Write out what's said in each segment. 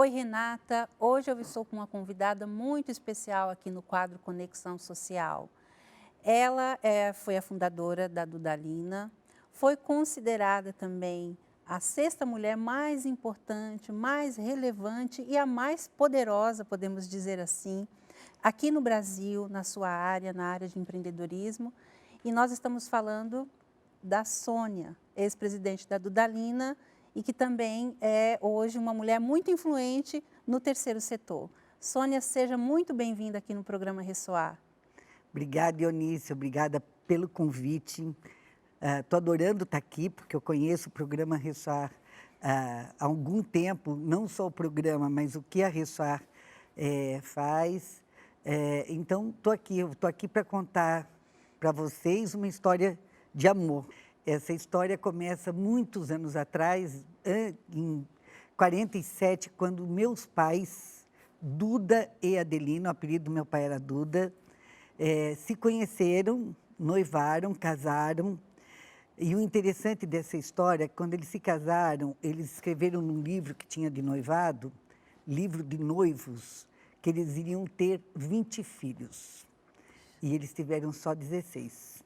Oi, Renata. Hoje eu estou com uma convidada muito especial aqui no quadro Conexão Social. Ela foi a fundadora da Dudalina, foi considerada também a sexta mulher mais importante, mais relevante e a mais poderosa, podemos dizer assim, aqui no Brasil, na sua área, na área de empreendedorismo. E nós estamos falando da Sônia, ex-presidente da Dudalina, e que também é hoje uma mulher muito influente no terceiro setor. Sônia, seja muito bem-vinda aqui no programa Ressoar. Obrigada, Dionísio, obrigada pelo convite. Estou adorando estar aqui, porque eu conheço o programa Ressoar há algum tempo, não só o programa, mas o que a Ressoar faz. Então, estou aqui para contar para vocês uma história de amor. Essa história começa muitos anos atrás, em 47, quando meus pais, Duda e Adelino, o apelido do meu pai era Duda, se conheceram, noivaram, casaram. E o interessante dessa história é que quando eles se casaram, eles escreveram num livro que tinha de noivado, livro de noivos, que eles iriam ter 20 filhos. E eles tiveram só 16.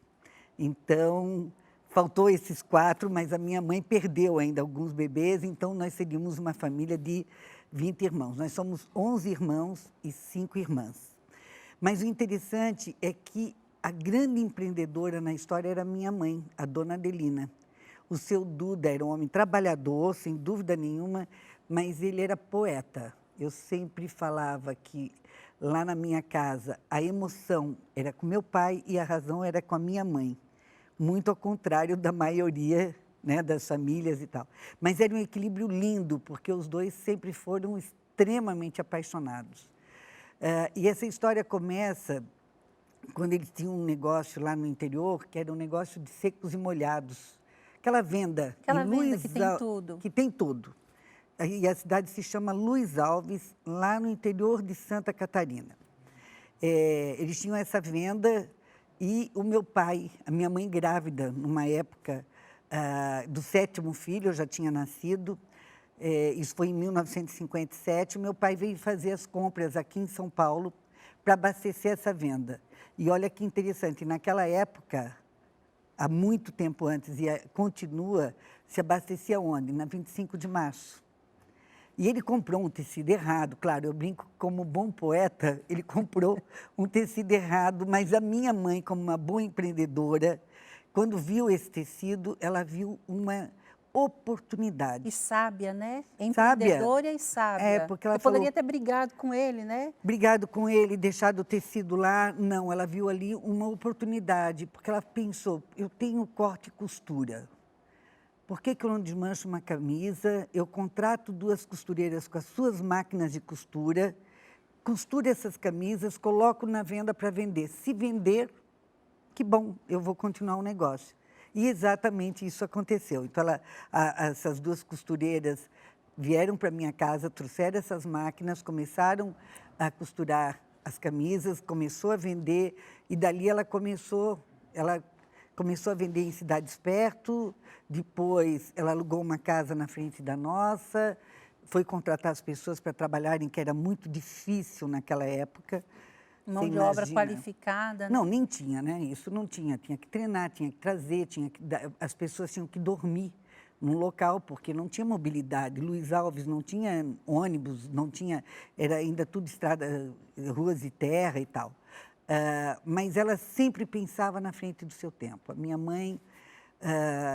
Então, faltou esses 4, mas a minha mãe perdeu ainda alguns bebês, então nós seríamos uma família de 20 irmãos. Nós somos 11 irmãos e 5 irmãs. Mas o interessante é que a grande empreendedora na história era minha mãe, a dona Adelina. O seu Duda era um homem trabalhador, sem dúvida nenhuma, mas ele era poeta. Eu sempre falava que lá na minha casa a emoção era com meu pai e a razão era com a minha mãe. Muito ao contrário da maioria, né, das famílias e tal. Mas era um equilíbrio lindo, porque os dois sempre foram extremamente apaixonados. E essa história começa quando eles tinham um negócio lá no interior, que era um negócio de secos e molhados. Aquela venda Aquela em venda que tem tudo. Que tem tudo. E a cidade se chama Luiz Alves, lá no interior de Santa Catarina. Eles tinham essa venda e o meu pai, a minha mãe grávida, numa época do 7º filho, eu já tinha nascido, isso foi em 1957, o meu pai veio fazer as compras aqui em São Paulo para abastecer essa venda. E olha que interessante, naquela época, há muito tempo antes, e continua, se abastecia onde? Na 25 de março. E ele comprou um tecido errado, claro, eu brinco como bom poeta, ele comprou um tecido errado, mas a minha mãe, como uma boa empreendedora, quando viu esse tecido, ela viu uma oportunidade. E sábia, né? Sábia? Empreendedora e sábia. Porque ela Você poderia falou, ter brigado com ele, né? brigado com ele, deixado o tecido lá. Não, ela viu ali uma oportunidade, porque ela pensou, eu tenho corte e costura. Por que eu não desmancho uma camisa? Eu contrato 2 costureiras com as suas máquinas de costura, costuro essas camisas, coloco na venda para vender. Se vender, que bom, eu vou continuar o negócio. E exatamente isso aconteceu. Então, essas 2 costureiras vieram para minha casa, trouxeram essas máquinas, começaram a costurar as camisas, começou a vender, e dali ela começou a vender em cidades perto, depois ela alugou uma casa na frente da nossa, foi contratar as pessoas para trabalharem, que era muito difícil naquela época. Mão Você de obra imagina? qualificada, Não, né? nem tinha, né? Isso não tinha. Tinha que treinar, tinha que trazer, as pessoas tinham que dormir num local, porque não tinha mobilidade. Luiz Alves não tinha ônibus, não tinha, era ainda tudo estrada, ruas de terra e tal. Mas ela sempre pensava na frente do seu tempo. A minha mãe,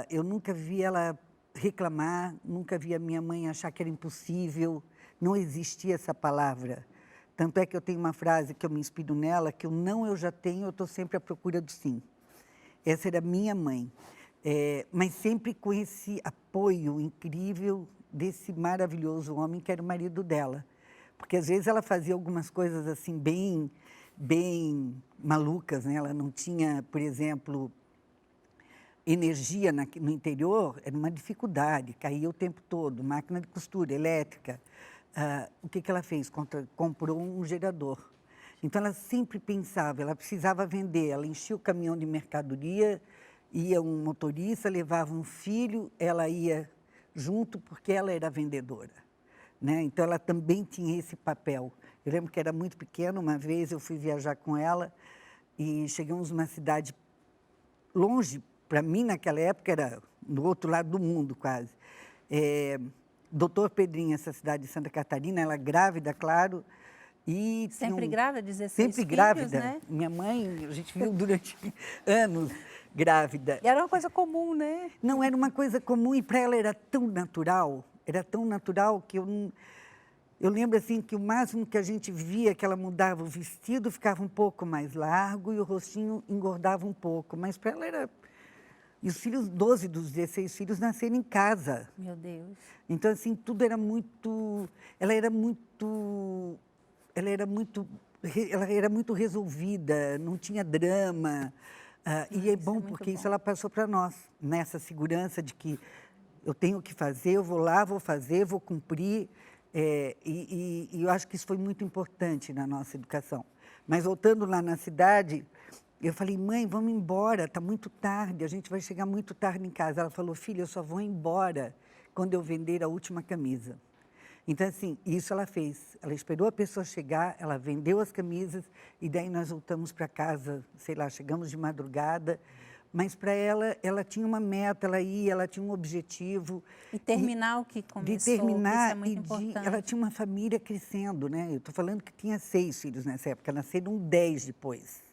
eu nunca vi ela reclamar, nunca vi a minha mãe achar que era impossível, não existia essa palavra. Tanto é que eu tenho uma frase que eu me inspiro nela, que o não eu já tenho, eu estou sempre à procura do sim. Essa era minha mãe. Mas sempre com esse apoio incrível desse maravilhoso homem que era o marido dela. Porque às vezes ela fazia algumas coisas assim bem malucas, né? Ela não tinha, por exemplo, energia no interior, era uma dificuldade, caía o tempo todo, máquina de costura, elétrica. O que ela fez? Comprou um gerador. Então, ela sempre pensava, ela precisava vender, ela enchia o caminhão de mercadoria, ia um motorista, levava um filho, ela ia junto porque ela era vendedora. né? Então, ela também tinha esse papel. Eu lembro que era muito pequena, uma vez eu fui viajar com ela e chegamos numa cidade longe, para mim, naquela época, era no outro lado do mundo, quase. Doutor Pedrinho, essa cidade de Santa Catarina, ela grávida, claro, e Sempre grávida, 16 sempre filhos, grávida. né? Minha mãe, a gente viu durante anos grávida. E era uma coisa comum, né? Não era uma coisa comum e para ela era tão natural que eu não... Eu lembro assim que o máximo que a gente via que ela mudava o vestido, ficava um pouco mais largo e o rostinho engordava um pouco, mas para ela era... E os filhos, 12 dos 16 filhos, nasceram em casa. Meu Deus. Então, assim, tudo era muito... Ela era muito resolvida, não tinha drama. E é Isso é bom, muito porque isso bom. ela passou para nós, nessa segurança de que eu tenho que fazer, eu vou lá, vou fazer, vou cumprir. E eu acho que isso foi muito importante na nossa educação. Mas voltando lá na cidade, eu falei, mãe, vamos embora, está muito tarde, a gente vai chegar muito tarde em casa. Ela falou, filha, eu só vou embora quando eu vender a última camisa. Então, assim, isso ela fez. Ela esperou a pessoa chegar, ela vendeu as camisas e daí nós voltamos para casa, sei lá, chegamos de madrugada. Mas para ela, ela tinha uma meta, ela tinha um objetivo. E terminar o que De começou, que isso é terminar muito importante. ela tinha uma família crescendo, né? Eu estou falando que tinha 6 filhos nessa época, nasceram 10 depois.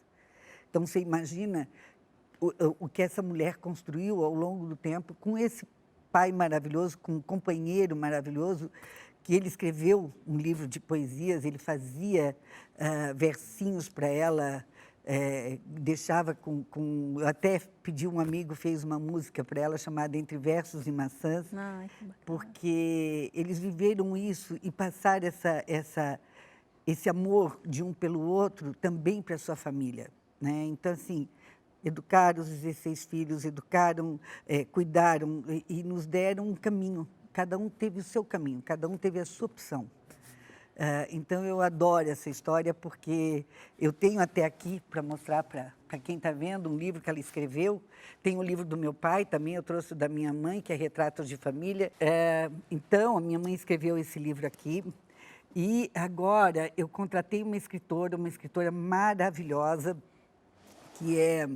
Então, você imagina o que essa mulher construiu ao longo do tempo com esse pai maravilhoso, com um companheiro maravilhoso, que ele escreveu um livro de poesias, ele fazia versinhos para ela, deixava eu até pedi um amigo, fez uma música para ela chamada Entre Versos e Maçãs, Ai, que bacana. porque eles viveram isso e passaram esse amor de um pelo outro também para a sua família, né? Então, assim, educaram os 16 filhos, educaram, cuidaram e nos deram um caminho. Cada um teve o seu caminho, cada um teve a sua opção. Então, eu adoro essa história porque eu tenho até aqui para mostrar para quem está vendo um livro que ela escreveu. Tem o livro do meu pai também, eu trouxe o da minha mãe, que é Retratos de Família. Então, a minha mãe escreveu esse livro aqui. E agora eu contratei uma escritora maravilhosa, que é...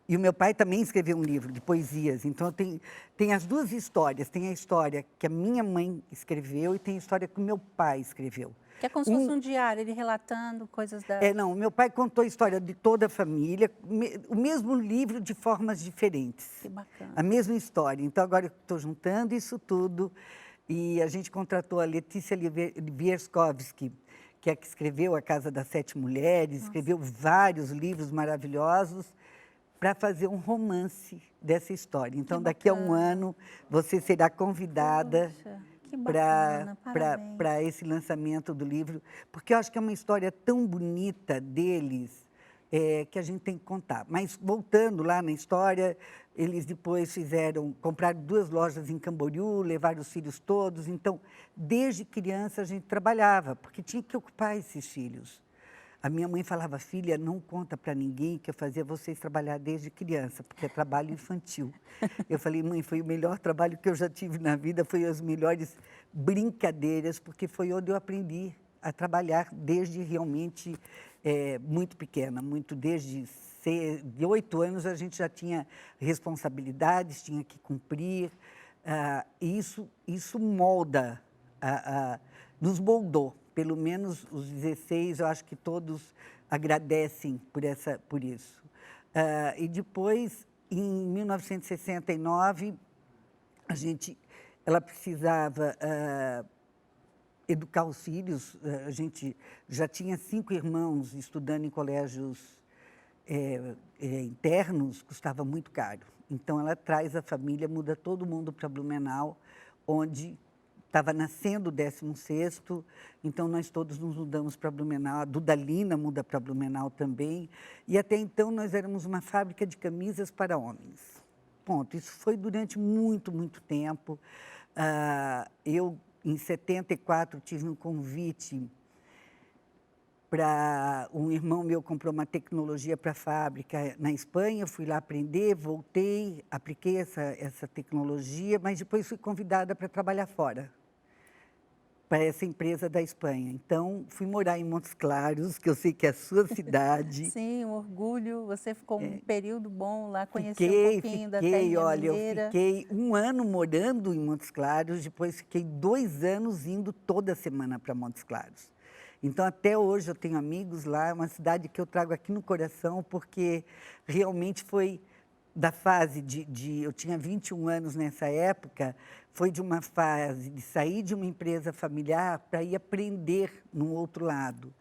E o meu pai também escreveu um livro de poesias, então tem as duas histórias. Tem a história que a minha mãe escreveu e tem a história que o meu pai escreveu. Que é como se fosse um diário, ele relatando coisas da... Não, o meu pai contou a história de toda a família, o mesmo livro de formas diferentes. Que bacana. A mesma história. Então, agora eu estou juntando isso tudo e a gente contratou a Letícia Wierzchowski, que é a que escreveu A Casa das Sete Mulheres, escreveu vários livros maravilhosos, para fazer um romance dessa história. Então, daqui a um ano, você será convidada para esse lançamento do livro, porque eu acho que é uma história tão bonita deles que a gente tem que contar. Mas, voltando lá na história, eles depois compraram 2 lojas em Camboriú, levaram os filhos todos. Então, desde criança, a gente trabalhava, porque tinha que ocupar esses filhos. A minha mãe falava, filha, não conta para ninguém que eu fazia vocês trabalhar desde criança, porque é trabalho infantil. Eu falei, mãe, foi o melhor trabalho que eu já tive na vida, foi as melhores brincadeiras, porque foi onde eu aprendi a trabalhar desde realmente muito pequena, desde 8 anos a gente já tinha responsabilidades, tinha que cumprir, e isso molda, nos moldou. Pelo menos os 16, eu acho que todos agradecem por isso. E depois, em 1969, ela precisava educar os filhos. A gente já tinha 5 irmãos estudando em colégios internos, custava muito caro. Então, ela traz a família, muda todo mundo para Blumenau, onde... Estava nascendo o 16º, então nós todos nos mudamos para Blumenau. A Dudalina muda para Blumenau também. E até então nós éramos uma fábrica de camisas para homens. Ponto. Isso foi durante muito, muito tempo. Eu, em 74, tive um convite para... Um irmão meu comprou uma tecnologia para a fábrica na Espanha, fui lá aprender, voltei, apliquei essa tecnologia, mas depois fui convidada para trabalhar fora. para essa empresa da Espanha. Então, fui morar em Montes Claros, que eu sei que é a sua cidade. Sim, um orgulho. Você ficou um período bom lá, conheceu um Fiquei, pouquinho da fiquei, terrinha olha, eu mineira. fiquei 1 ano morando em Montes Claros, depois fiquei 2 anos indo toda semana para Montes Claros. Então, até hoje eu tenho amigos lá, é uma cidade que eu trago aqui no coração, porque realmente foi da fase eu tinha 21 anos nessa época, foi de uma fase de sair de uma empresa familiar para ir aprender no outro lado.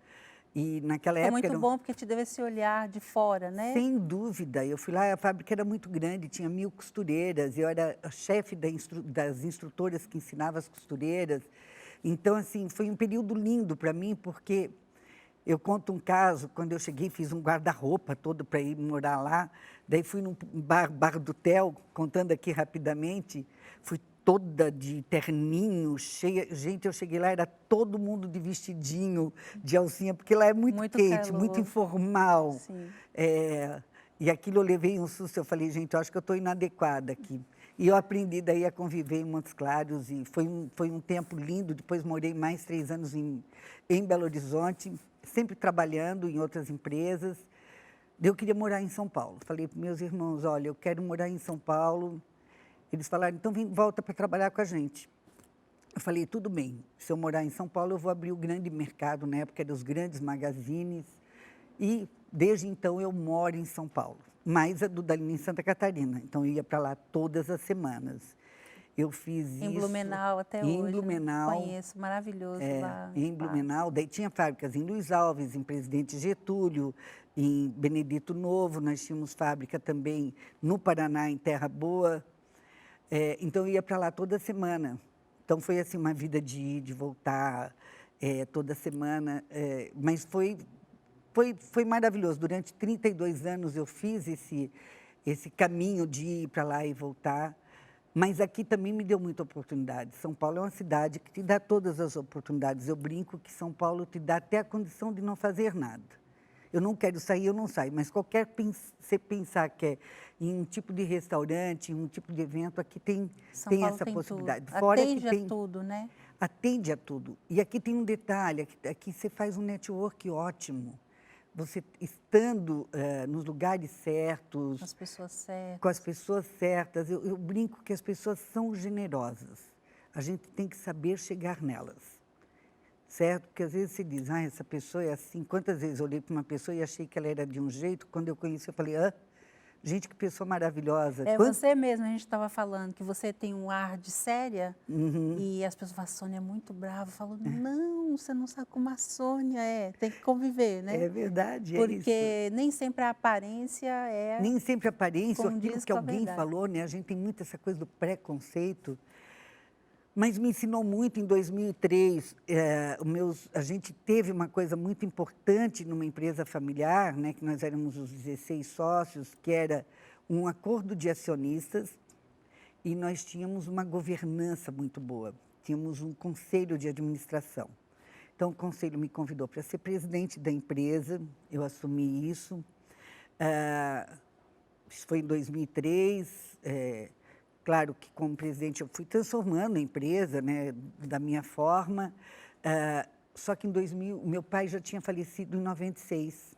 E naquela Foi época muito bom porque te deu esse olhar de fora, né? sem dúvida, eu fui lá, a fábrica era muito grande, tinha 1000 costureiras, eu era a chefe das instrutoras que ensinava as costureiras. Então, assim, foi um período lindo para mim, porque eu conto um caso, quando eu cheguei, fiz um guarda-roupa todo para ir morar lá, daí fui num bar do Theo, contando aqui rapidamente, fui toda de terninho, cheia. Gente, eu cheguei lá, era todo mundo de vestidinho, de alcinha, porque lá é muito Muito quente, muito calor. informal. Sim. E aquilo eu levei um susto, eu falei, gente, eu acho que eu estou inadequada aqui. E eu aprendi daí a conviver em Montes Claros, e foi um tempo lindo. Depois morei mais 3 anos em Belo Horizonte, sempre trabalhando em outras empresas. Eu queria morar em São Paulo. Falei para meus irmãos, olha, eu quero morar em São Paulo. Eles falaram, então volta para trabalhar com a gente. Eu falei, tudo bem, se eu morar em São Paulo, eu vou abrir o grande mercado, na época dos grandes magazines. E, desde então, eu moro em São Paulo, mas a Dudalina em Santa Catarina. Então, eu ia para lá todas as semanas. Eu fiz Em isso Blumenau até em hoje, né? Blumenau, Conheço, maravilhoso lá. em Blumenau. Daí tinha fábricas em Luiz Alves, em Presidente Getúlio, em Benedito Novo. Nós tínhamos fábrica também no Paraná, em Terra Boa. Então, eu ia para lá toda semana. Então, foi assim uma vida de ir, de voltar, toda semana. Mas foi maravilhoso. Durante 32 anos eu fiz esse caminho de ir para lá e voltar. Mas aqui também me deu muita oportunidade. São Paulo é uma cidade que te dá todas as oportunidades. Eu brinco que São Paulo te dá até a condição de não fazer nada. Eu não quero sair, eu não saio. Mas você pensar que é em um tipo de restaurante, em um tipo de evento, aqui tem São Paulo essa tem possibilidade. tudo. Fora que Atende a tem tudo, né? atende a tudo. E aqui tem um detalhe, aqui você faz um network ótimo. Você estando nos lugares certos, As pessoas com as certas. pessoas certas, eu brinco que as pessoas são generosas. A gente tem que saber chegar nelas, certo? Porque às vezes você diz, ah, essa pessoa é assim. Quantas vezes eu olhei para uma pessoa e achei que ela era de um jeito, quando eu conheci eu falei, gente, que pessoa maravilhosa. É você mesmo, a gente estava falando que você tem um ar de séria e as pessoas falam, a Sônia é muito brava. Eu falo, não, você não sabe como a Sônia é, tem que conviver, né? É verdade, é isso. Porque nem sempre a aparência é Nem sempre a aparência, ou aquilo condiz que com a alguém verdade. falou, né? A gente tem muito essa coisa do preconceito. Mas me ensinou muito em 2003. A gente teve uma coisa muito importante numa empresa familiar, né, que nós éramos os 16 sócios, que era um acordo de acionistas e nós tínhamos uma governança muito boa. Tínhamos um conselho de administração. Então, o conselho me convidou para ser presidente da empresa, eu assumi isso. Isso foi em 2003. Claro que, como presidente, eu fui transformando a empresa, né, da minha forma. Só que em 2000, o meu pai já tinha falecido em 96.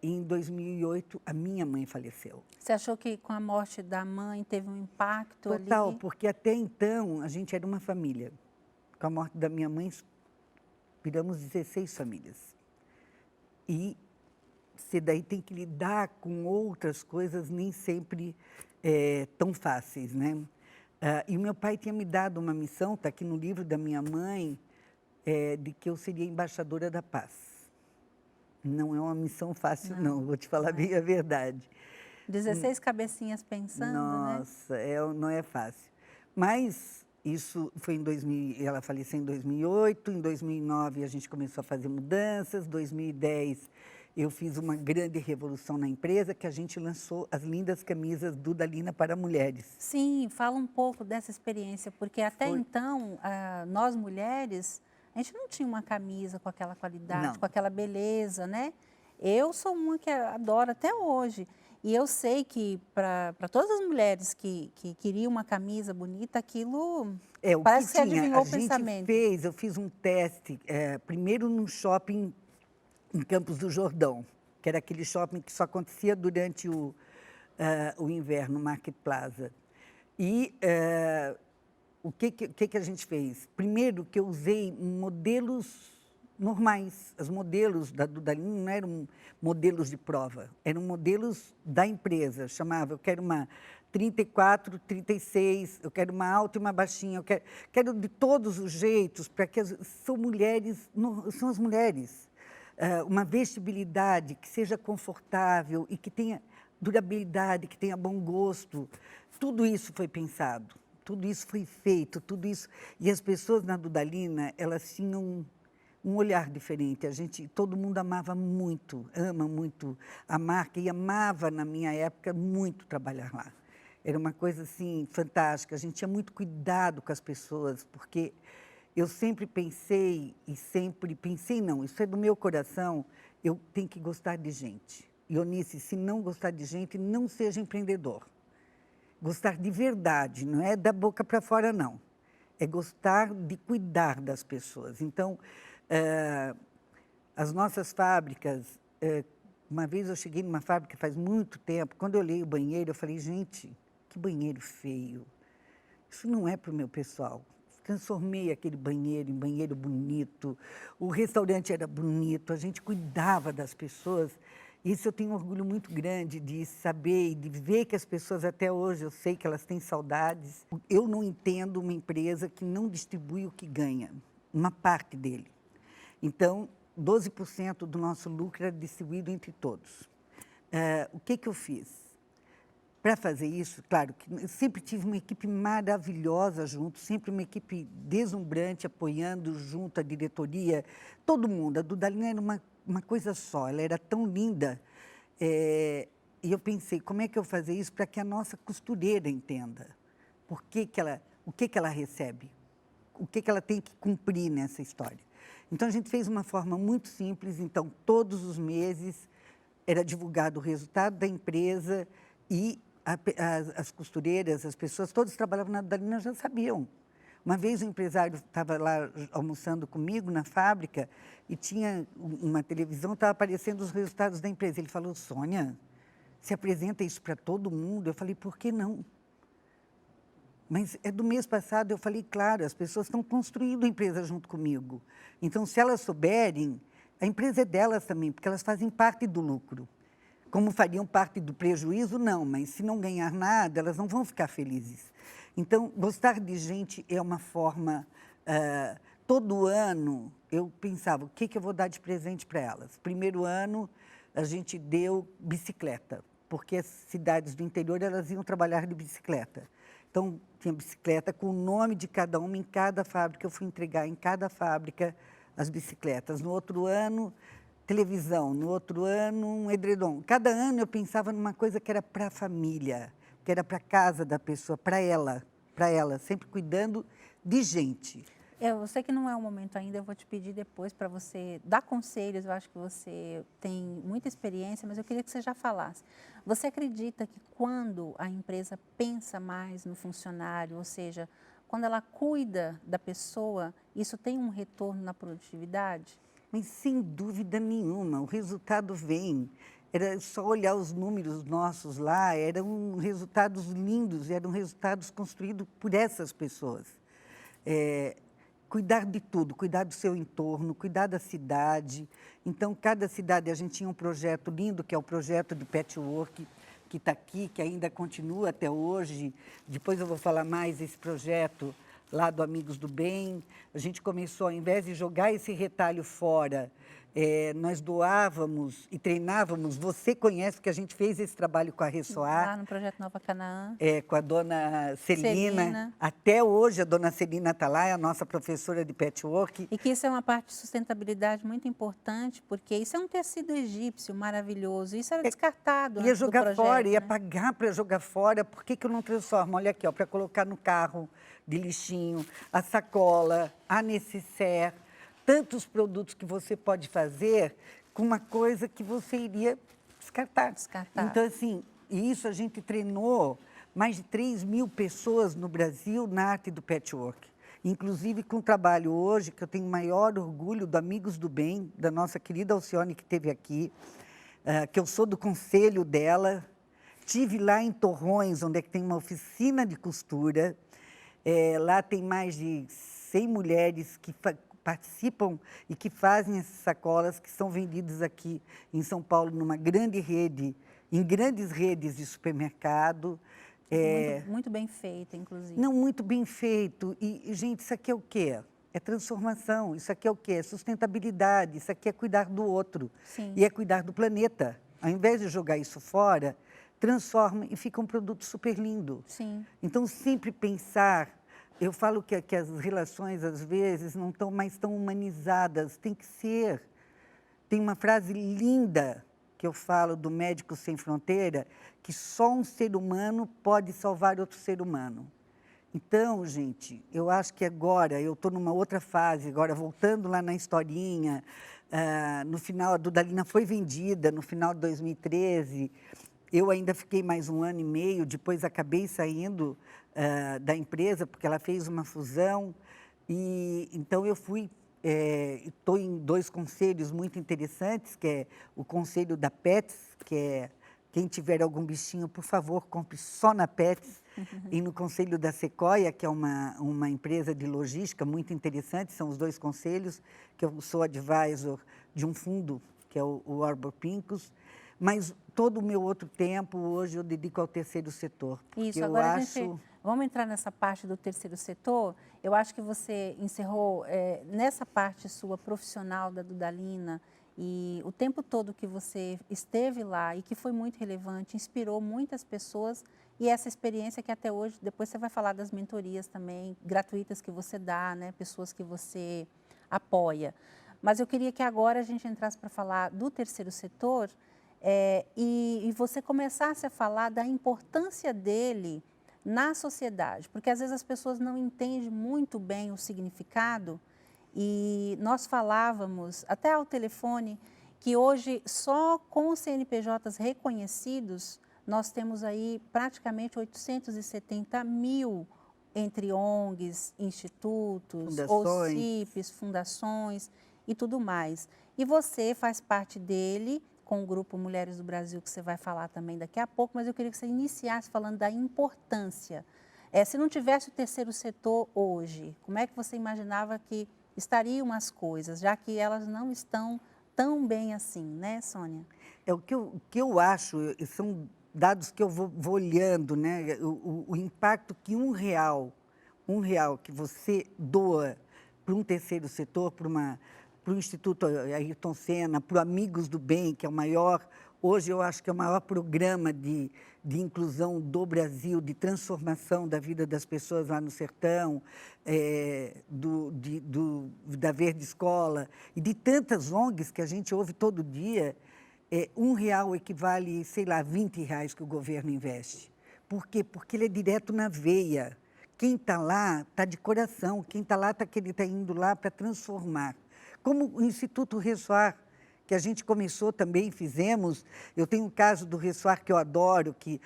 E em 2008, a minha mãe faleceu. Você achou que com a morte da mãe teve um impacto Total, ali? porque até então a gente era uma família. Com a morte da minha mãe, viramos 16 famílias. E você daí tem que lidar com outras coisas nem sempre tão fáceis, né? E o meu pai tinha me dado uma missão, está aqui no livro da minha mãe, de que eu seria embaixadora da paz. Não é uma missão fácil, não, vou te falar bem a verdade. 16 cabecinhas pensando, né? Nossa, não é fácil. Mas isso foi em 2000, ela faleceu em 2008, em 2009 a gente começou a fazer mudanças, 2010 eu fiz uma grande revolução na empresa, que a gente lançou as lindas camisas Dudalina para mulheres. Sim, fala um pouco dessa experiência, porque até então, nós mulheres, a gente não tinha uma camisa com aquela qualidade, Não. com aquela beleza, né? Eu sou uma que adoro até hoje. E eu sei que para todas as mulheres que queriam uma camisa bonita, aquilo É, o Parece que que você tinha, adivinhou a o gente pensamento. fez, eu fiz um teste, primeiro num shopping em Campos do Jordão, que era aquele shopping que só acontecia durante o inverno, Market Plaza. E o que a gente fez? Primeiro que eu usei modelos normais. Os modelos da Dudalina não eram modelos de prova, eram modelos da empresa. Chamava, eu quero uma 34, 36, eu quero uma alta e uma baixinha, eu quero de todos os jeitos, para que são mulheres, são as mulheres. Uma vestibilidade que seja confortável e que tenha durabilidade, que tenha bom gosto. Tudo isso foi pensado, tudo isso foi feito, tudo isso. E as pessoas na Dudalina, elas tinham um olhar diferente. Todo mundo amava muito, ama muito a marca e amava, na minha época, muito trabalhar lá. Era uma coisa, assim, fantástica. A gente tinha muito cuidado com as pessoas, porque eu sempre pensei, não, isso é do meu coração, eu tenho que gostar de gente. E, Eunice, se não gostar de gente, não seja empreendedor. Gostar de verdade, não é da boca para fora, não. É gostar de cuidar das pessoas. Então, as nossas fábricas, uma vez eu cheguei numa fábrica faz muito tempo, quando eu olhei o banheiro, eu falei, gente, que banheiro feio. Isso não é para o meu pessoal. Transformei aquele banheiro em banheiro bonito, o restaurante era bonito, a gente cuidava das pessoas. Isso eu tenho um orgulho muito grande de saber e de ver que as pessoas até hoje, eu sei que elas têm saudades. Eu não entendo uma empresa que não distribui o que ganha, uma parte dele. Então, 12% do nosso lucro é distribuído entre todos. O que eu fiz? Para fazer isso, claro, que eu sempre tive uma equipe maravilhosa junto, sempre uma equipe deslumbrante, apoiando junto a diretoria, todo mundo. A Dudalina era uma coisa só, ela era tão linda. E eu pensei, como é que eu fazer isso para que a nossa costureira entenda? O que ela recebe? O que ela tem que cumprir nessa história? Então, a gente fez uma forma muito simples. Então, todos os meses era divulgado o resultado da empresa e as costureiras, as pessoas, todos que trabalhavam na Dudalina já sabiam. Uma vez o empresário estava lá almoçando comigo na fábrica e tinha uma televisão, estava aparecendo os resultados da empresa. Ele falou, Sônia, se apresenta isso para todo mundo? Eu falei, por que não? Mas é do mês passado, eu falei, claro, as pessoas estão construindo a empresa junto comigo. Então, se elas souberem, a empresa é delas também, porque elas fazem parte do lucro. Como fariam parte do prejuízo, não, mas se não ganhar nada, elas não vão ficar felizes. Então, gostar de gente é uma forma... todo ano, eu pensava, o que eu vou dar de presente para elas? Primeiro ano, a gente deu bicicleta, porque as cidades do interior, elas iam trabalhar de bicicleta. Então, tinha bicicleta com o nome de cada uma em cada fábrica. Eu fui entregar em cada fábrica as bicicletas. No outro ano, televisão. No outro ano, um edredom. Cada ano eu pensava numa coisa que era para a família, que era para a casa da pessoa, para ela, sempre cuidando de gente. Eu sei que não é o momento ainda, eu vou te pedir depois para você dar conselhos, eu acho que você tem muita experiência, mas eu queria que você já falasse. Você acredita que quando a empresa pensa mais no funcionário, ou seja, quando ela cuida da pessoa, isso tem um retorno na produtividade? Mas sem dúvida nenhuma, o resultado vem. Era só olhar os números nossos lá, eram resultados lindos, eram resultados construídos por essas pessoas. Cuidar de tudo, cuidar do seu entorno, cuidar da cidade. Então, cada cidade, a gente tinha um projeto lindo, que é o projeto de patchwork, que está aqui, que ainda continua até hoje. Depois eu vou falar mais desse projeto lá do Amigos do Bem. A gente começou, ao invés de jogar esse retalho fora, nós doávamos e treinávamos. Você conhece, porque a gente fez esse trabalho com a Ressoar. Lá no Projeto Nova Canaã. Com a dona Celina. Celina. Até hoje a dona Celina está lá, é a nossa professora de patchwork. E que isso é uma parte de sustentabilidade muito importante, porque isso é um tecido egípcio maravilhoso, isso era descartado Ia antes do jogar projeto, fora, ia né? pagar para jogar fora. Por que eu não transformo? Olha aqui, para colocar no carro de lixinho, a sacola, a nécessaire, tantos produtos que você pode fazer com uma coisa que você iria descartar. Então, assim, isso a gente treinou mais de 3.000 pessoas no Brasil na arte do patchwork. inclusive com o trabalho hoje, que eu tenho maior orgulho do Amigos do Bem, da nossa querida Alcione, que esteve aqui, que eu sou do conselho dela. Estive lá em Torrões, onde é que tem uma oficina de costura. Lá tem mais de 100 mulheres que participam e que fazem essas sacolas que são vendidas aqui em São Paulo, numa grande rede, em grandes redes de supermercado. Muito bem feita, inclusive. Não, muito bem feito. E, gente, isso aqui é o quê? É transformação. Isso aqui é o quê? É sustentabilidade. Isso aqui é cuidar do outro. Sim. E é cuidar do planeta. Ao invés de jogar isso fora, transforma e fica um produto super lindo. Sim. Então, sempre pensar... Eu falo que as relações, às vezes, não estão mais tão humanizadas. Tem que ser. Tem uma frase linda que eu falo do Médicos Sem Fronteira, que só um ser humano pode salvar outro ser humano. Então, gente, eu acho que agora, eu estou numa outra fase, agora voltando lá na historinha, no final, a Dudalina foi vendida no final de 2013, eu ainda fiquei mais 1 ano e meio, depois acabei saindo da empresa, porque ela fez uma fusão, e então eu fui, estou em 2 conselhos muito interessantes, que é o conselho da Pets, que é, quem tiver algum bichinho, por favor, compre só na Pets, e no conselho da Sequoia, que é uma empresa de logística muito interessante, são os 2 conselhos, que eu sou advisor de um fundo, que é o Arbor Pincus, mas todo o meu outro tempo, hoje, eu dedico ao terceiro setor. Isso, agora vamos entrar nessa parte do terceiro setor. Eu acho que você encerrou nessa parte sua profissional da Dudalina e o tempo todo que você esteve lá e que foi muito relevante, inspirou muitas pessoas e essa experiência que até hoje, depois você vai falar das mentorias também, gratuitas que você dá, né, pessoas que você apoia. Mas eu queria que agora a gente entrasse para falar do terceiro setor e você começasse a falar da importância dele na sociedade, porque às vezes as pessoas não entendem muito bem o significado e nós falávamos até ao telefone que hoje só com os CNPJs reconhecidos nós temos aí praticamente 870 mil entre ONGs, institutos, OCIPs, fundações e tudo mais. E você faz parte dele com o Grupo Mulheres do Brasil, que você vai falar também daqui a pouco, mas eu queria que você iniciasse falando da importância. Se não tivesse o terceiro setor hoje, como é que você imaginava que estariam as coisas, já que elas não estão tão bem assim, né, Sônia? O que eu acho, são dados que eu vou olhando, né? O impacto que um real que você doa para um terceiro setor, para o Instituto Ayrton Senna, para o Amigos do Bem, que é o maior, hoje eu acho que é o maior programa de inclusão do Brasil, de transformação da vida das pessoas lá no sertão, da Verde Escola, e de tantas ONGs que a gente ouve todo dia. R$1 equivale, sei lá, R$20 que o governo investe. Por quê? Porque ele é direto na veia. Quem está lá está de coração, quem está lá está indo lá para transformar. Como o Instituto Ressoar, que a gente começou também, fizemos. Eu tenho um caso do Ressoar que eu adoro, que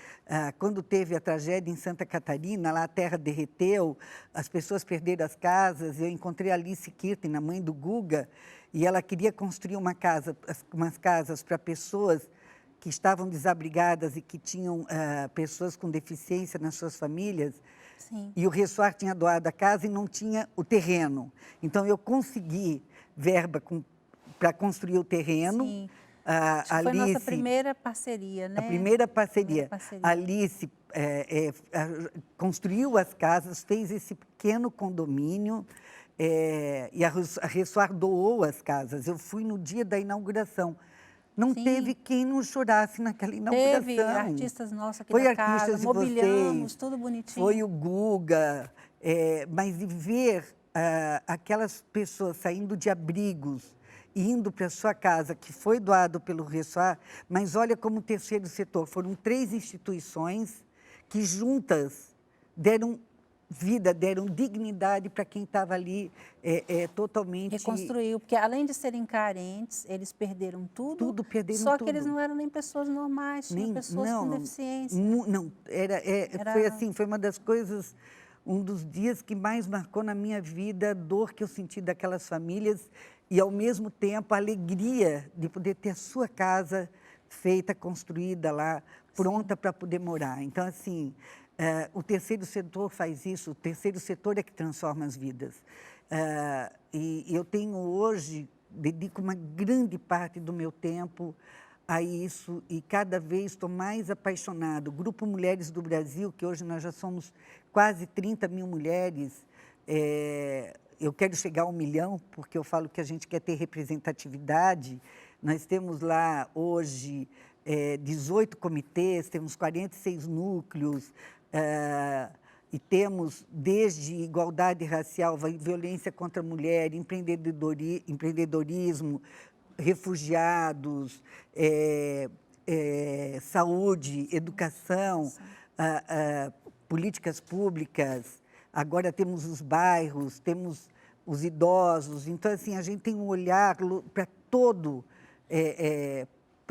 quando teve a tragédia em Santa Catarina, lá a terra derreteu, as pessoas perderam as casas, eu encontrei a Alice Kirten, a mãe do Guga, e ela queria construir umas casas para pessoas que estavam desabrigadas e que tinham pessoas com deficiência nas suas famílias. Sim. E o Ressoar tinha doado a casa e não tinha o terreno. Então, eu consegui verba para construir o terreno. Sim. Foi a nossa primeira parceria, né? A primeira parceria. A Alice construiu as casas, fez esse pequeno condomínio, e a Ressoar doou as casas. Eu fui no dia da inauguração. Não Sim. teve quem não chorasse naquela inauguração. Teve artistas nossos aqui da casa, mobiliamos, tudo bonitinho. Foi o Guga, mas de ver aquelas pessoas saindo de abrigos e indo para a sua casa, que foi doado pelo Ressoar, mas olha como o terceiro setor, foram 3 instituições que juntas deram vida, deram dignidade para quem estava ali totalmente... Reconstruiu, porque além de serem carentes, eles perderam tudo. Tudo, perderam só tudo. que eles não eram nem pessoas normais, tinham pessoas com deficiência. Não, foi assim, foi uma das coisas um dos dias que mais marcou na minha vida a dor que eu senti daquelas famílias e, ao mesmo tempo, a alegria de poder ter a sua casa feita, construída lá, pronta para poder morar. Então, assim, o terceiro setor faz isso, o terceiro setor é que transforma as vidas. E eu tenho hoje, dedico uma grande parte do meu tempo a isso e cada vez estou mais apaixonado. O Grupo Mulheres do Brasil, que hoje nós já somos quase 30 mil mulheres, eu quero chegar a 1 milhão, porque eu falo que a gente quer ter representatividade. Nós temos lá hoje 18 comitês, temos 46 núcleos, e temos desde igualdade racial, violência contra a mulher, empreendedorismo, refugiados, saúde, educação, políticas públicas. Agora temos os bairros, temos os idosos. Então, assim, a gente tem um olhar para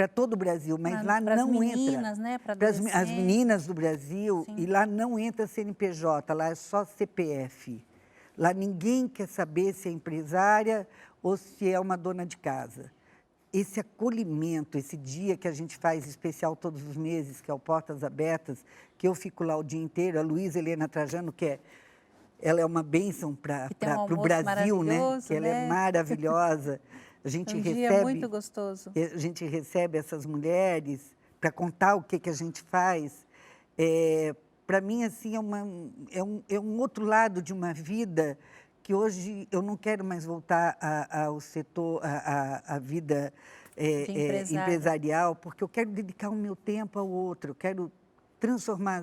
todo o Brasil, mas lá não meninas, entra. Né? Para as meninas do Brasil, sim. E lá não entra CNPJ, lá é só CPF. Lá ninguém quer saber se é empresária ou se é uma dona de casa. Esse acolhimento, esse dia que a gente faz especial todos os meses, que é o Portas Abertas, que eu fico lá o dia inteiro, a Luísa Helena Trajano, ela é uma bênção para o Brasil, né? Que ela é maravilhosa. A gente dia muito gostoso. A gente recebe essas mulheres para contar o que a gente faz. Para mim, assim, é um outro lado de uma vida que hoje eu não quero mais voltar ao setor, à vida empresarial, porque eu quero dedicar o meu tempo ao outro, eu quero transformar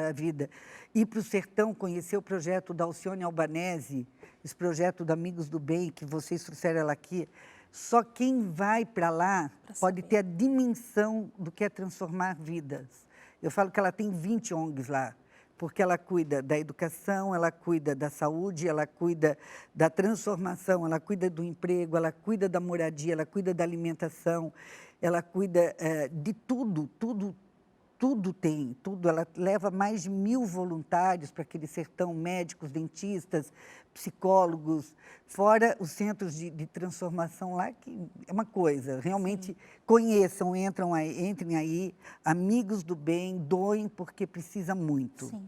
a vida. Ir para o sertão, conhecer o projeto da Alcione Albanese, esse projeto do Amigos do Bem, que vocês trouxeram ela aqui. Só quem vai para lá pode ter a dimensão do que é transformar vidas. Eu falo que ela tem 20 ONGs lá, porque ela cuida da educação, ela cuida da saúde, ela cuida da transformação, ela cuida do emprego, ela cuida da moradia, ela cuida da alimentação, ela cuida de tudo, tudo tem, tudo. Ela leva mais de 1.000 voluntários para aquele sertão, médicos, dentistas, psicólogos, fora os centros de transformação lá, que é uma coisa, realmente conheçam, entrem aí, Amigos do Bem, doem porque precisa muito. Sim.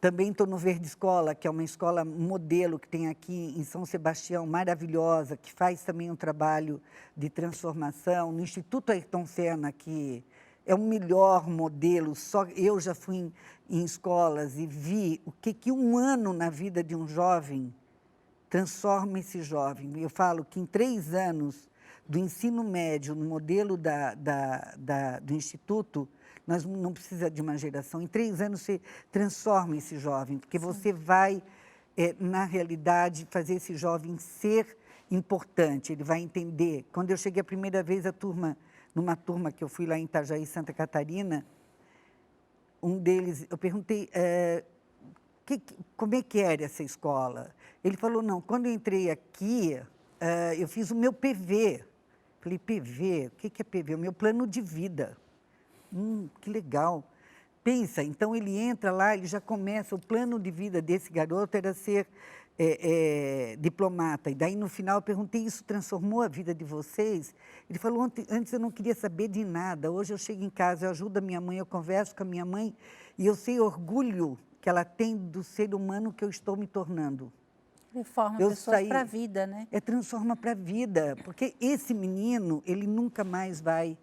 Também estou no Verde Escola, que é uma escola modelo que tem aqui em São Sebastião, maravilhosa, que faz também um trabalho de transformação. No Instituto Ayrton Senna, que é o melhor modelo, só eu já fui em escolas e vi o que um ano na vida de um jovem transforma esse jovem. Eu falo que em 3 anos do ensino médio, no modelo do Instituto, nós não precisamos de uma geração. Em 3 anos você transforma esse jovem, porque você vai, na realidade, fazer esse jovem ser importante, ele vai entender. Quando eu cheguei a primeira vez, numa turma que eu fui lá em Itajaí, Santa Catarina, um deles, eu perguntei como é que era essa escola. Ele falou, não, quando eu entrei aqui, eu fiz o meu PV. Falei, PV? O que é PV? O meu plano de vida. Que legal. Pensa, então ele entra lá, ele já começa, o plano de vida desse garoto era ser diplomata. E daí, no final, eu perguntei, isso transformou a vida de vocês? Ele falou, antes eu não queria saber de nada. Hoje eu chego em casa, eu ajudo a minha mãe, eu converso com a minha mãe e eu sei orgulho que ela tem do ser humano que eu estou me tornando. Forma pessoas para a vida, né? Transforma para a vida, porque esse menino, ele nunca mais vai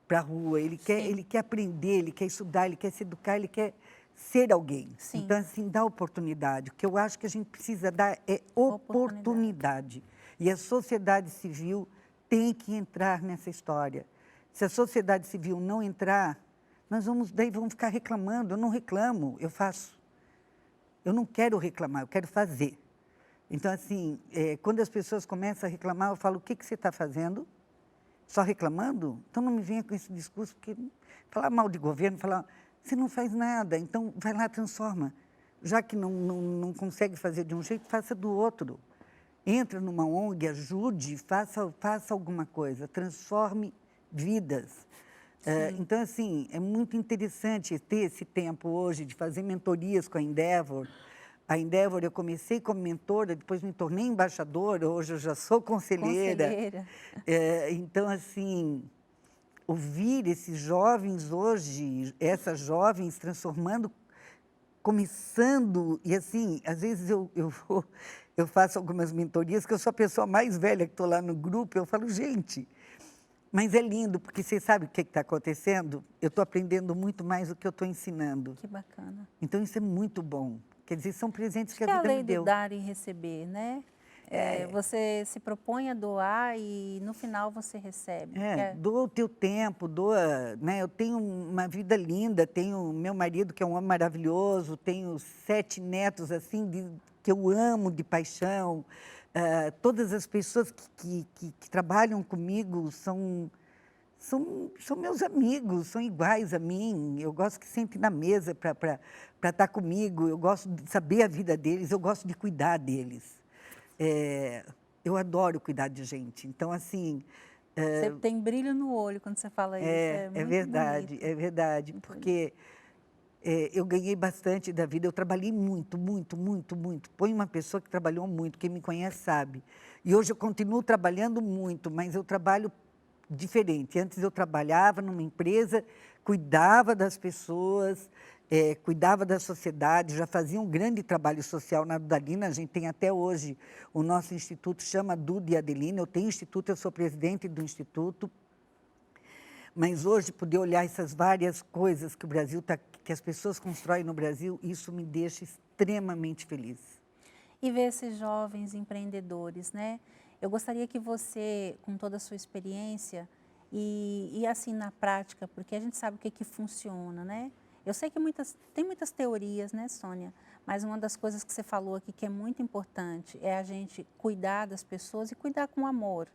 para a rua, ele quer aprender, ele quer estudar, ele quer se educar, ele quer ser alguém. Sim. Então, assim, dá oportunidade. O que eu acho que a gente precisa dar é oportunidade. E a sociedade civil tem que entrar nessa história. Se a sociedade civil não entrar, nós vamos ficar reclamando. Eu não reclamo, eu faço. Eu não quero reclamar, eu quero fazer. Então, assim, quando as pessoas começam a reclamar, eu falo, o que você está fazendo? Só reclamando? Então não me venha com esse discurso, porque falar mal de governo, você não faz nada, então vai lá, transforma. Já que não consegue fazer de um jeito, faça do outro. Entra numa ONG, ajude, faça alguma coisa, transforme vidas. Sim. Então, assim, é muito interessante ter esse tempo hoje de fazer mentorias com a Endeavor. A Endeavor eu comecei como mentora, depois me tornei embaixadora, hoje eu já sou conselheira. Conselheira. Então, assim, ouvir esses jovens hoje, essas jovens transformando, começando, e assim, às vezes eu faço algumas mentorias, que eu sou a pessoa mais velha que estou lá no grupo, eu falo, gente, mas é lindo, porque você sabe o que está acontecendo? Eu estou aprendendo muito mais do que eu estou ensinando. Que bacana. Então, isso é muito bom. Quer dizer, são presentes Acho que a que é a vida me lei do deu. dar e receber, né? Você se propõe a doar e no final você recebe. Doa o teu tempo, doa, né? Eu tenho uma vida linda, tenho meu marido que é um homem maravilhoso, tenho 7 netos assim que eu amo de paixão. Todas as pessoas que trabalham comigo são meus amigos, são iguais a mim. Eu gosto que sentem na mesa para estar comigo, eu gosto de saber a vida deles, eu gosto de cuidar deles. Eu adoro cuidar de gente. Então, assim, Você tem brilho no olho quando você fala isso, é muito bonito. é verdade, Muito bonito. porque eu ganhei bastante da vida, eu trabalhei muito, muito, muito, muito. Põe uma pessoa que trabalhou muito, quem me conhece sabe. E hoje eu continuo trabalhando muito, mas eu trabalho diferente. Antes eu trabalhava numa empresa, cuidava das pessoas, cuidava da sociedade, já fazia um grande trabalho social na Dudalina. A gente tem até hoje, o nosso instituto chama Duda e Adelina, eu tenho instituto, eu sou presidente do instituto. Mas hoje, poder olhar essas várias coisas que o Brasil que as pessoas constroem no Brasil, isso me deixa extremamente feliz. E ver esses jovens empreendedores, né? Eu gostaria que você, com toda a sua experiência e assim na prática, porque a gente sabe o que funciona, né? Eu sei que tem muitas teorias, né, Sônia? Mas uma das coisas que você falou aqui que é muito importante é a gente cuidar das pessoas e cuidar com amor.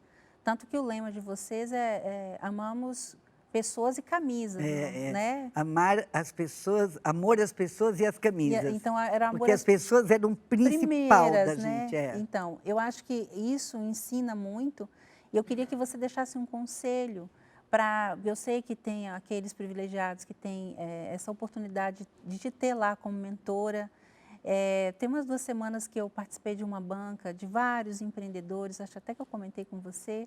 Tanto que o lema de vocês é amamos pessoas e camisas, né? Amar as pessoas, amor às pessoas e às camisas. Então, era amor porque as pessoas eram o principal da primeiras, gente. né? Então, eu acho que isso ensina muito. E eu queria que você deixasse um conselho para... Eu sei que tem aqueles privilegiados que têm essa oportunidade de te ter lá como mentora. Tem umas 2 semanas que eu participei de uma banca de vários empreendedores, acho até que eu comentei com você,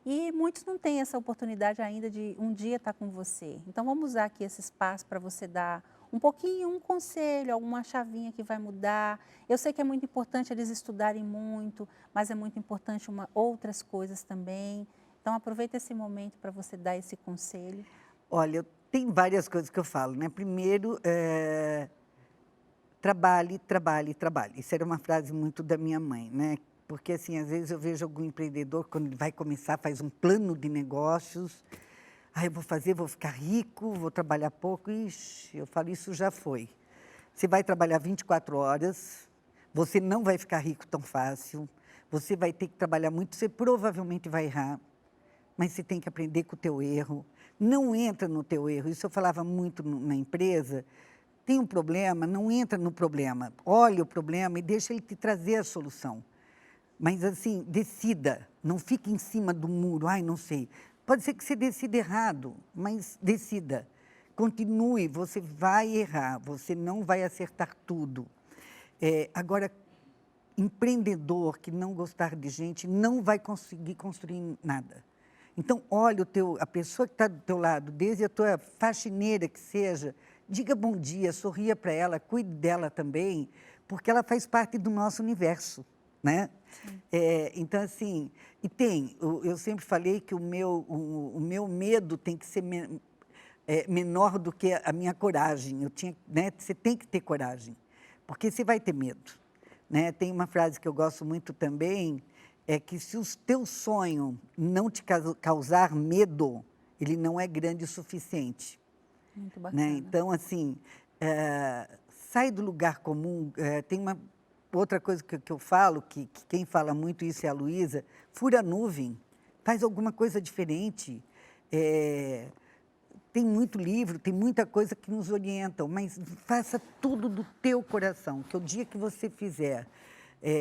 e muitos não têm essa oportunidade ainda de um dia estar com você. Então, vamos usar aqui esse espaço para você dar um pouquinho, um conselho, alguma chavinha que vai mudar. Eu sei que é muito importante eles estudarem muito, mas é muito importante outras coisas também. Então, aproveita esse momento para você dar esse conselho. Olha, tem várias coisas que eu falo, né? Primeiro, trabalhe, trabalhe, trabalhe. Isso era uma frase muito da minha mãe, né? Porque, assim, às vezes eu vejo algum empreendedor, quando ele vai começar, faz um plano de negócios. Eu vou ficar rico, vou trabalhar pouco. Ixi, eu falo, isso já foi. Você vai trabalhar 24 horas, você não vai ficar rico tão fácil, você vai ter que trabalhar muito, você provavelmente vai errar, mas você tem que aprender com o teu erro. Não entra no teu erro. Isso eu falava muito na empresa. Tem um problema, não entra no problema. Olha o problema e deixa ele te trazer a solução. Mas, assim, decida, não fique em cima do muro, não sei. Pode ser que você decida errado, mas decida. Continue, você vai errar, você não vai acertar tudo. Agora, empreendedor que não gostar de gente não vai conseguir construir nada. Então, olha a pessoa que está do teu lado, desde a tua faxineira que seja, diga bom dia, sorria para ela, cuide dela também, porque ela faz parte do nosso universo. Né? Então, assim, eu sempre falei que o meu medo tem que ser menor do que a minha coragem. Né? Você tem que ter coragem, porque você vai ter medo. Né? Tem uma frase que eu gosto muito também, é que se o teu sonho não te causar medo, ele não é grande o suficiente. Muito bacana. Né? Então, assim, sai do lugar comum. Tem uma outra coisa que eu falo, que quem fala muito isso é a Luísa, fura a nuvem, faz alguma coisa diferente. Tem muito livro, tem muita coisa que nos orientam, mas faça tudo do teu coração, que o dia que você fizer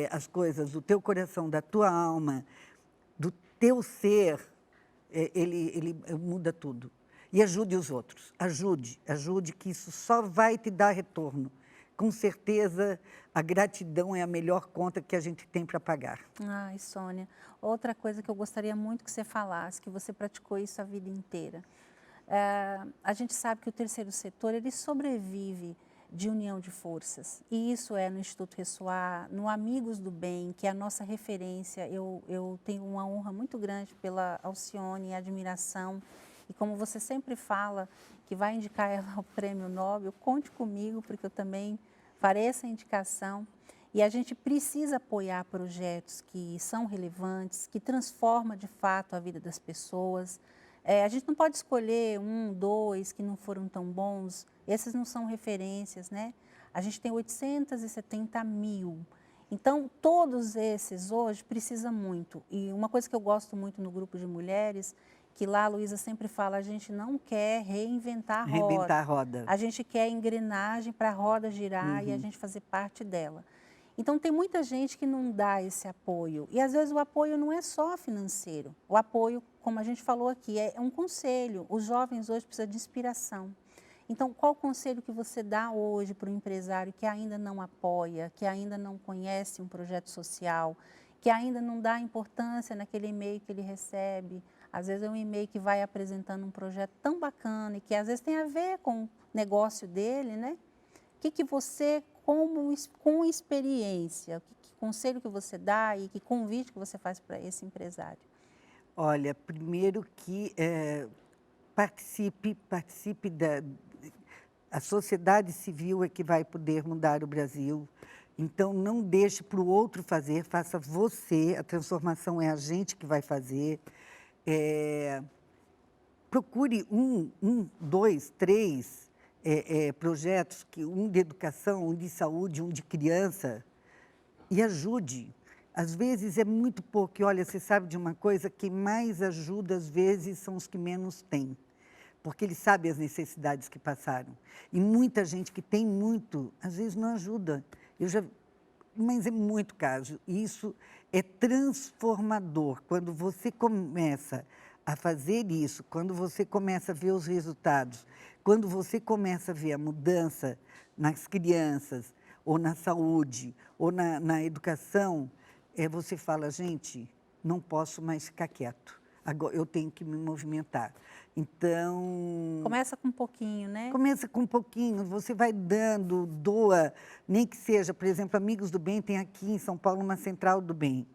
as coisas do teu coração, da tua alma, do teu ser, ele muda tudo. E ajude os outros, ajude, que isso só vai te dar retorno. Com certeza, a gratidão é a melhor conta que a gente tem para pagar. Ai, Sônia, outra coisa que eu gostaria muito que você falasse, que você praticou isso a vida inteira. A gente sabe que o terceiro setor, ele sobrevive de união de forças. E isso é no Instituto Ressoar, no Amigos do Bem, que é a nossa referência. Eu tenho uma honra muito grande pela Alcione, admiração. E como você sempre fala que vai indicar ela ao Prêmio Nobel, conte comigo, porque eu também farei essa indicação. E a gente precisa apoiar projetos que são relevantes, que transformam de fato a vida das pessoas. A gente não pode escolher um, dois que não foram tão bons, esses não são referências, né? A gente tem 870 mil. Então, todos esses hoje precisam muito. E uma coisa que eu gosto muito no grupo de mulheres, que lá a Luísa sempre fala, a gente não quer reinventar a roda. Reinventar a roda. A gente quer engrenagem para a roda girar e a gente fazer parte dela. Então, tem muita gente que não dá esse apoio. E, às vezes, o apoio não é só financeiro. O apoio, como a gente falou aqui, é um conselho. Os jovens hoje precisam de inspiração. Então, qual o conselho que você dá hoje para o empresário que ainda não apoia, que ainda não conhece um projeto social, que ainda não dá importância naquele e-mail que ele recebe? Às vezes, é um e-mail que vai apresentando um projeto tão bacana e que, às vezes, tem a ver com o negócio dele, né? O que você, com experiência, que conselho que você dá e que convite que você faz para esse empresário? Olha, primeiro que participe da... A sociedade civil é que vai poder mudar o Brasil. Então, não deixe para o outro fazer, faça você. A transformação é a gente que vai fazer. Procure dois, três projetos, um de educação, um de saúde, um de criança, e ajude. Às vezes é muito pouco. E olha, você sabe de uma coisa, quem mais ajuda, às vezes, são os que menos têm. Porque eles sabem as necessidades que passaram. E muita gente que tem muito, às vezes não ajuda. Mas é muito caso. Isso é transformador. Quando você começa a fazer isso, quando você começa a ver os resultados, quando você começa a ver a mudança nas crianças, ou na saúde, ou na educação, você fala, gente, não posso mais ficar quieto. Agora eu tenho que me movimentar. Então... Começa com um pouquinho, né? Começa com um pouquinho, você vai dando, doa, nem que seja, por exemplo, Amigos do Bem tem aqui em São Paulo uma central do bem.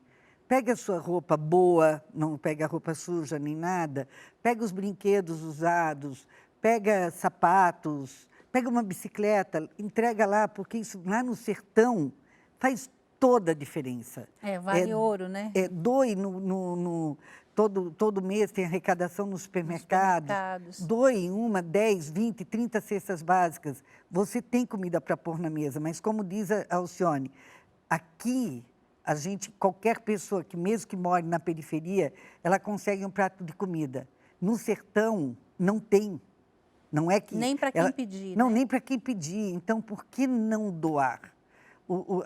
Pega a sua roupa boa, não pega a roupa suja nem nada, pega os brinquedos usados, pega sapatos, pega uma bicicleta, entrega lá, porque isso lá no sertão faz toda a diferença. Vale ouro, né? Doe todo mês tem arrecadação nos supermercados. Doe 1, 10, 20, 30 cestas básicas. Você tem comida para pôr na mesa, mas como diz a Alcione, aqui qualquer pessoa que mesmo que more na periferia, ela consegue um prato de comida. No sertão não tem. Não é que nem para quem pedir. Não, né? nem para quem pedir. Então, por que não doar?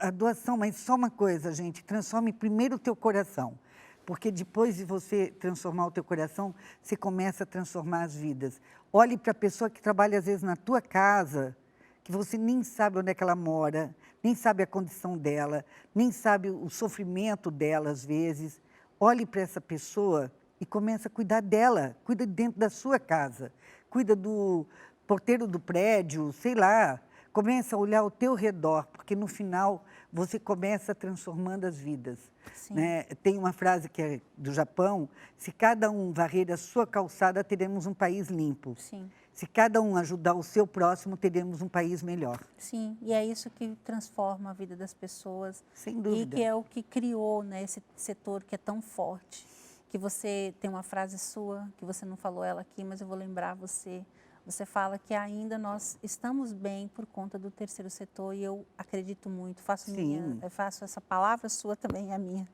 A doação, mas só uma coisa, gente, transforme primeiro o teu coração. Porque depois de você transformar o teu coração, você começa a transformar as vidas. Olhe para a pessoa que trabalha, às vezes, na tua casa, que você nem sabe onde é que ela mora, nem sabe a condição dela, nem sabe o sofrimento dela, às vezes. Olhe para essa pessoa e comece a cuidar dela. Cuida dentro da sua casa. Cuida do porteiro do prédio, sei lá. Começa a olhar ao teu redor, porque no final você começa transformando as vidas. Né? Tem uma frase que é do Japão, se cada um varrer a sua calçada, teremos um país limpo. Sim. Se cada um ajudar o seu próximo, teremos um país melhor. Sim, e é isso que transforma a vida das pessoas. Sem dúvida. E que é o que criou, né, esse setor que é tão forte. Que você tem uma frase sua, que você não falou ela aqui, mas eu vou lembrar você. Você fala que ainda nós estamos bem por conta do terceiro setor e eu acredito muito, faço essa palavra sua também, a minha.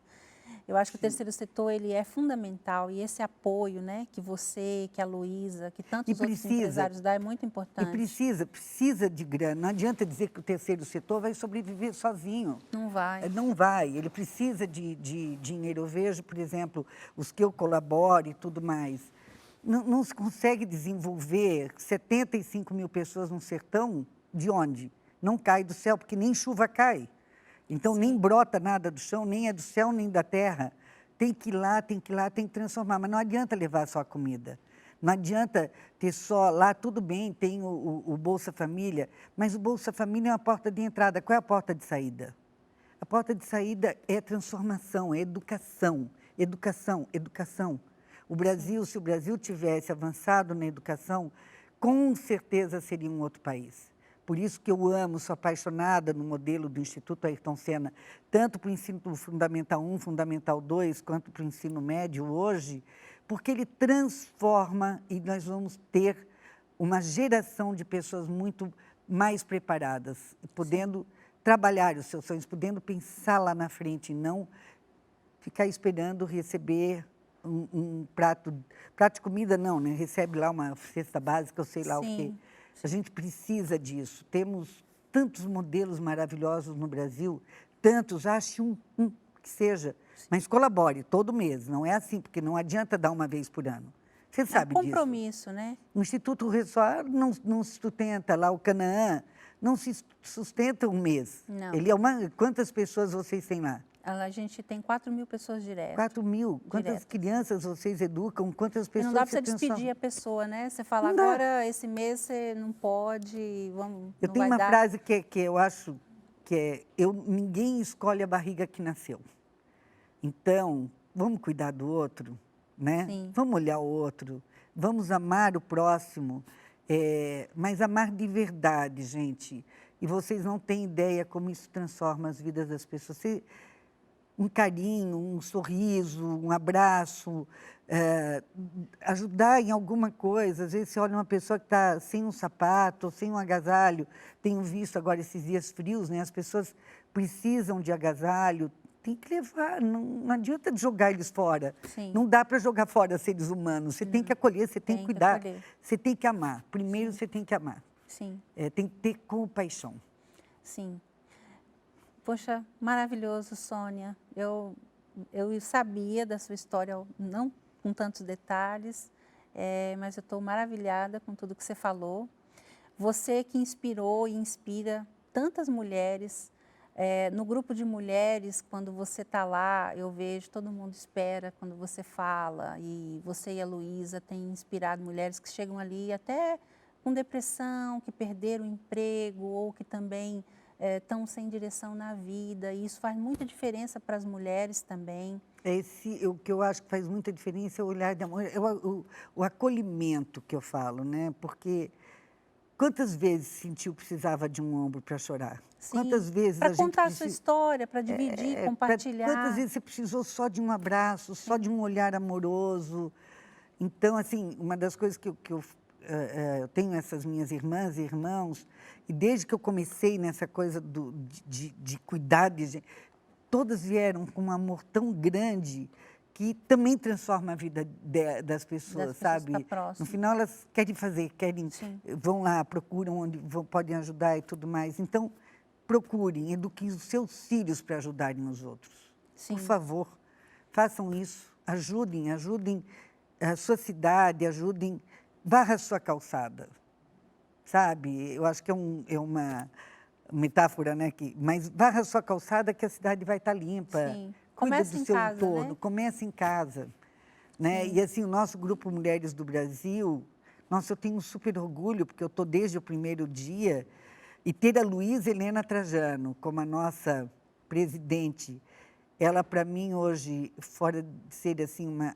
Eu acho que o terceiro setor ele é fundamental e esse apoio, né, que você, que a Luísa, que tantos outros empresários dão é muito importante. E precisa de grana. Não adianta dizer que o terceiro setor vai sobreviver sozinho. Não vai. Não vai. Ele precisa de dinheiro. Eu vejo, por exemplo, os que eu colaboro e tudo mais. não se consegue desenvolver 75 mil pessoas no sertão, de onde? Não cai do céu, porque nem chuva cai. Então, nem brota nada do chão, nem é do céu, nem da terra. Tem que ir lá, tem que ir lá, tem que transformar. Mas não adianta levar só a comida. Não adianta ter só lá, tudo bem, tem o Bolsa Família, mas o Bolsa Família é uma porta de entrada. Qual é a porta de saída? A porta de saída é transformação, é educação. Educação, educação. O Brasil, se o Brasil tivesse avançado na educação, com certeza seria um outro país. Por isso que eu amo, sou apaixonada no modelo do Instituto Ayrton Senna, tanto para o ensino Fundamental 1, Fundamental 2, quanto para o ensino médio hoje, porque ele transforma e nós vamos ter uma geração de pessoas muito mais preparadas, podendo trabalhar os seus sonhos, podendo pensar lá na frente, não ficar esperando receber um prato de comida, não, né? Recebe lá uma cesta básica, eu sei lá o quê. A gente precisa disso. Temos tantos modelos maravilhosos no Brasil, tantos, ache um que seja, mas colabore todo mês. Não é assim, porque não adianta dar uma vez por ano. Você sabe disso. É um compromisso, né? O Instituto Ressoar não se sustenta lá, o Canaã não se sustenta um mês. Não. Ele é quantas pessoas vocês têm lá? A gente tem 4 mil pessoas diretas. 4 mil? Quantas crianças vocês educam? Quantas pessoas? E não dá para você despedir a pessoa, né? Você fala, agora esse mês você não pode, vamos. Eu tenho uma frase que eu acho que é: ninguém escolhe a barriga que nasceu. Então, vamos cuidar do outro, né? Sim. Vamos olhar o outro, vamos amar o próximo, mas amar de verdade, gente. E vocês não têm ideia como isso transforma as vidas das pessoas. Um carinho, um sorriso, um abraço, ajudar em alguma coisa. Às vezes você olha uma pessoa que está sem um sapato, sem um agasalho. Tenho visto agora esses dias frios, né? As pessoas precisam de agasalho. Tem que levar, não adianta jogar eles fora. Sim. Não dá para jogar fora seres humanos. Você tem que acolher, você tem que cuidar, você tem que amar. Primeiro você tem que amar. Sim. Tem que ter compaixão. Sim. Poxa, maravilhoso, Sônia. Eu sabia da sua história, não com tantos detalhes, mas eu estou maravilhada com tudo que você falou. Você que inspirou e inspira tantas mulheres. No grupo de mulheres, quando você está lá, eu vejo, todo mundo espera quando você fala. E você e a Luísa têm inspirado mulheres que chegam ali até com depressão, que perderam o emprego ou que também estão sem direção na vida, e isso faz muita diferença para as mulheres também. O que eu acho que faz muita diferença é o olhar de amor, o acolhimento que eu falo, né? Porque quantas vezes sentiu que precisava de um ombro para chorar? Sim, quantas vezes para contar a sua história, para dividir, compartilhar. Quantas vezes você precisou só de um abraço, só de um olhar amoroso? Então, assim, uma das coisas que eu tenho essas minhas irmãs e irmãos, e desde que eu comecei nessa coisa de cuidar de gente, todas vieram com um amor tão grande que também transforma a vida das pessoas, sabe? No final elas querem fazer, vão lá, procuram onde podem ajudar e tudo mais. Então, procurem, eduquem os seus filhos para ajudarem os outros. Sim. Por favor, façam isso, ajudem a sua cidade, varra a sua calçada, sabe? Eu acho que é uma metáfora, né? Mas varra a sua calçada que a cidade vai estar limpa. Sim. Cuida do seu entorno, né? Comece em casa. Né? E assim, o nosso Grupo Mulheres do Brasil, nossa, eu tenho um super orgulho, porque eu estou desde o primeiro dia, e ter a Luísa Helena Trajano como a nossa presidente, ela para mim hoje, fora de ser assim uma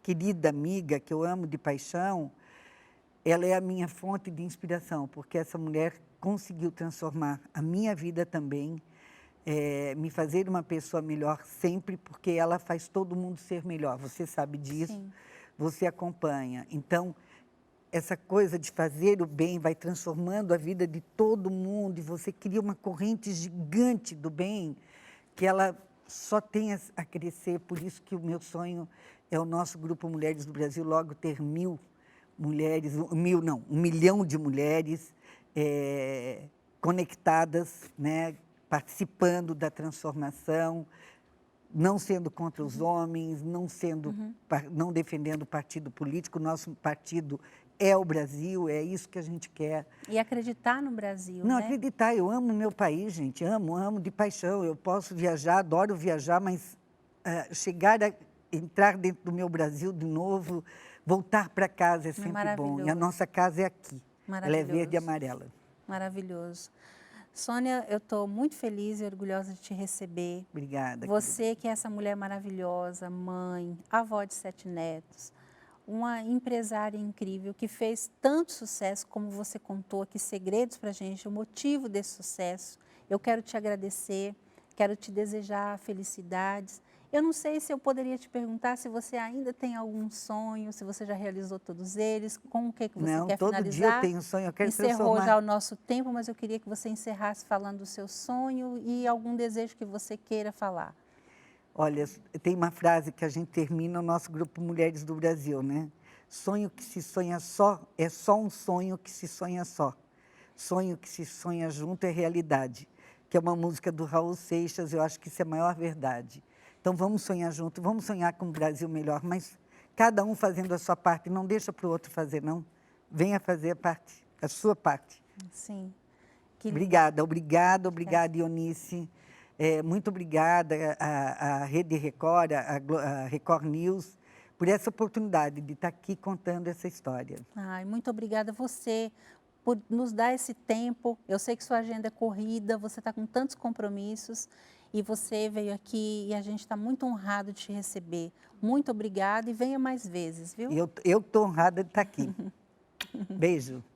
querida amiga que eu amo de paixão, ela é a minha fonte de inspiração, porque essa mulher conseguiu transformar a minha vida também, me fazer uma pessoa melhor sempre, porque ela faz todo mundo ser melhor. Você sabe disso, sim. Você acompanha. Então, essa coisa de fazer o bem vai transformando a vida de todo mundo e você cria uma corrente gigante do bem que ela só tem a crescer. Por isso que o meu sonho é o nosso Grupo Mulheres do Brasil logo ter 1.000 mulheres, 1 milhão de mulheres conectadas, né, participando da transformação, não sendo contra os homens, não defendendo partido político. Nosso partido é o Brasil, é isso que a gente quer. E acreditar no Brasil, Não, né? acreditar, eu amo o meu país, gente, amo de paixão. Eu posso viajar, adoro viajar, mas entrar dentro do meu Brasil de novo, voltar para casa é sempre bom. E a nossa casa é aqui, ela é verde e amarela. Maravilhoso. Sônia, eu estou muito feliz e orgulhosa de te receber. Obrigada. Você que é essa mulher maravilhosa, mãe, avó de 7 netos, uma empresária incrível que fez tanto sucesso, como você contou aqui, segredos para a gente, o motivo desse sucesso. Eu quero te agradecer, quero te desejar felicidades. Eu não sei se eu poderia te perguntar se você ainda tem algum sonho, se você já realizou todos eles, com o que você quer finalizar. Não, todo dia eu tenho sonho, eu quero Encerrou já o nosso tempo, mas eu queria que você encerrasse falando do seu sonho e algum desejo que você queira falar. Olha, tem uma frase que a gente termina o nosso grupo Mulheres do Brasil, né? Sonho que se sonha só é só um sonho que se sonha só. Sonho que se sonha junto é realidade, que é uma música do Raul Seixas, eu acho que isso é a maior verdade. Então vamos sonhar junto, vamos sonhar com um Brasil melhor, mas cada um fazendo a sua parte, não deixa para o outro fazer, não. Venha fazer a sua parte. Sim. Obrigada, Ionice. Muito obrigada à Rede Record, à Record News, por essa oportunidade de estar aqui contando essa história. Ai, muito obrigada a você por nos dar esse tempo. Eu sei que sua agenda é corrida, você está com tantos compromissos e você veio aqui e a gente está muito honrado de te receber. Muito obrigada e venha mais vezes, viu? Eu estou honrada de estar aqui. Beijo.